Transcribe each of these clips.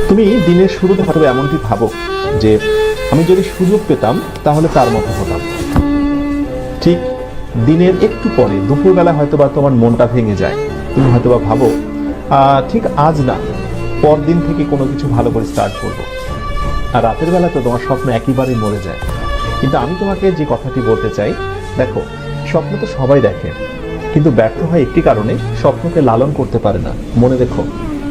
তুমি দিনের শুরুতে হয়তো এমনটি ভাবো যে আমি যদি সুযোগ পেতাম তাহলে তার মতো হতাম। ঠিক দিনের একটু পরে দুপুরবেলা হয়তোবা তোমার মনটা ভেঙে যায়। তুমি হয়তোবা ভাবো ঠিক আজ না, পরদিন থেকে কোনো কিছু ভালো করে স্টার্ট করবো। আর রাতের বেলা তো তোমার স্বপ্ন একেবারেই মরে যায়। কিন্তু আমি তোমাকে যে কথাটি বলতে চাই, দেখো, স্বপ্ন তো সবাই দেখে, কিন্তু ব্যর্থ হয় একটি কারণে, স্বপ্নকে লালন করতে পারে না। মনে রেখো,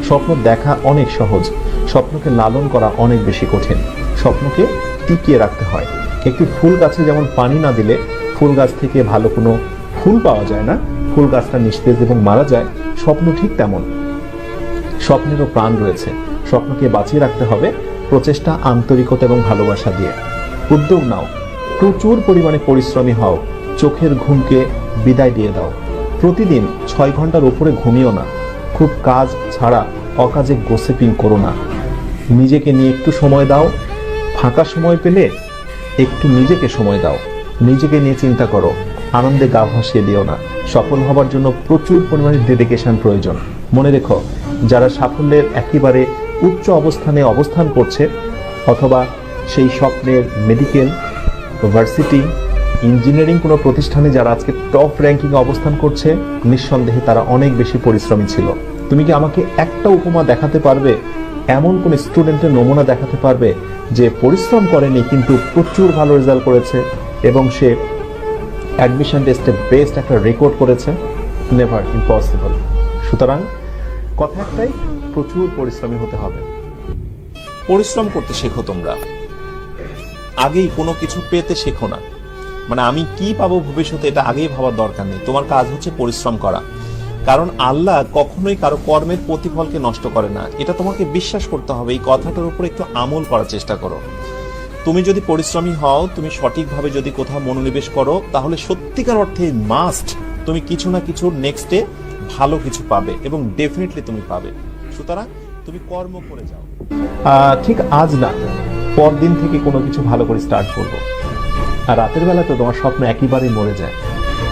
স্বপ্ন দেখা অনেক সহজ, স্বপ্নকে লালন করা অনেক বেশি কঠিন। স্বপ্নকে টিকিয়ে রাখতে হয়। একটি ফুল গাছে যেমন পানি না দিলে ফুল গাছ থেকে ভালো কোনো ফুল পাওয়া যায় না, ফুল গাছটা নিস্তেজ এবং মারা যায়, স্বপ্ন ঠিক তেমন। স্বপ্নেরও প্রাণ রয়েছে। স্বপ্নকে বাঁচিয়ে রাখতে হবে প্রচেষ্টা, আন্তরিকতা এবং ভালোবাসা দিয়ে। উদ্যোগ নাও, প্রচুর পরিমাণে পরিশ্রমী হও, চোখের ঘুমকে বিদায় দিয়ে দাও। প্রতিদিন 6 ঘন্টার উপরে ঘুমিও না। খুব কাজ ছাড়া অকাজে গোসিপিং করো না। নিজেকে নিয়ে একটু সময় দাও। ফাঁকা সময় পেলে একটু নিজেকে সময় দাও। নিজেকে নিয়ে চিন্তা করো, আনন্দে গা ভাসিয়ে দিও না। সফল হবার জন্য প্রচুর পরিমাণে ডেডিকেশন প্রয়োজন। মনে রেখো, যারা সাফল্যের একেবারে উচ্চ অবস্থানে অবস্থান করছে, অথবা সেই স্বপ্নের মেডিকেল, ভার্সিটি, ইঞ্জিনিয়ারিং কোনো প্রতিষ্ঠানে যারা আজকে টপ র্যাঙ্কিং অবস্থান করছে, নিঃসন্দেহে তারা অনেক বেশি পরিশ্রমী ছিল। তুমি কি আমাকে একটা উপমা দেখাতে পারবে, এমন কোন স্টুডেন্টের নমুনা দেখাতে পারবে যে পরিশ্রম করেনি কিন্তু প্রচুর ভালো রেজাল্ট করেছে এবং সে অ্যাডমিশন টেস্টে বেস্ট একটা রেকর্ড করেছে? Never, impossible. সুতরাং কথা একটাই, প্রচুর পরিশ্রমী হতে হবে। পরিশ্রম করতে শেখো তোমরা, আগেই কোনো কিছু পেতে শেখো না। মানে আমি কি পাবো ভবিষ্যতে এটা আগেই ভাবার দরকার নেই। তোমার কাজ হচ্ছে পরিশ্রম করা, কারণ আল্লাহ কখনোই কারো কর্মের প্রতিফলকে নষ্ট করে না। এটা তোমাকে বিশ্বাস করতে হবে। এই কথাটার উপর একটু আমল করার চেষ্টা করো। তুমি যদি পরিশ্রমী হও, তুমি সঠিকভাবে যদি কোথাও মনোনিবেশ করো, তাহলে সত্যিকার অর্থে মাস্ট তুমি কিছু না কিছু নেক্সটে ভালো কিছু পাবে এবং ডেফিনেটলি তুমি পাবে। সুতরাং তুমি কর্ম করে যাও। ঠিক আজ না, পরদিন থেকে কোনো কিছু ভালো করে স্টার্ট করবো। আর রাতের বেলা তো তোমার স্বপ্ন একেবারেই মরে যায়।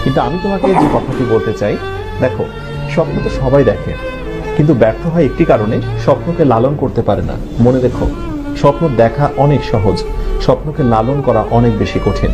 কিন্তু আমি তোমাকে যে কথাটি বলতে চাই, দেখো, স্বপ্ন তো সবাই দেখে, কিন্তু ব্যর্থ হয় একটি কারণে, স্বপ্নকে লালন করতে পারে না। মনে রেখো, স্বপ্ন দেখা অনেক সহজ, স্বপ্নকে লালন করা অনেক বেশি কঠিন।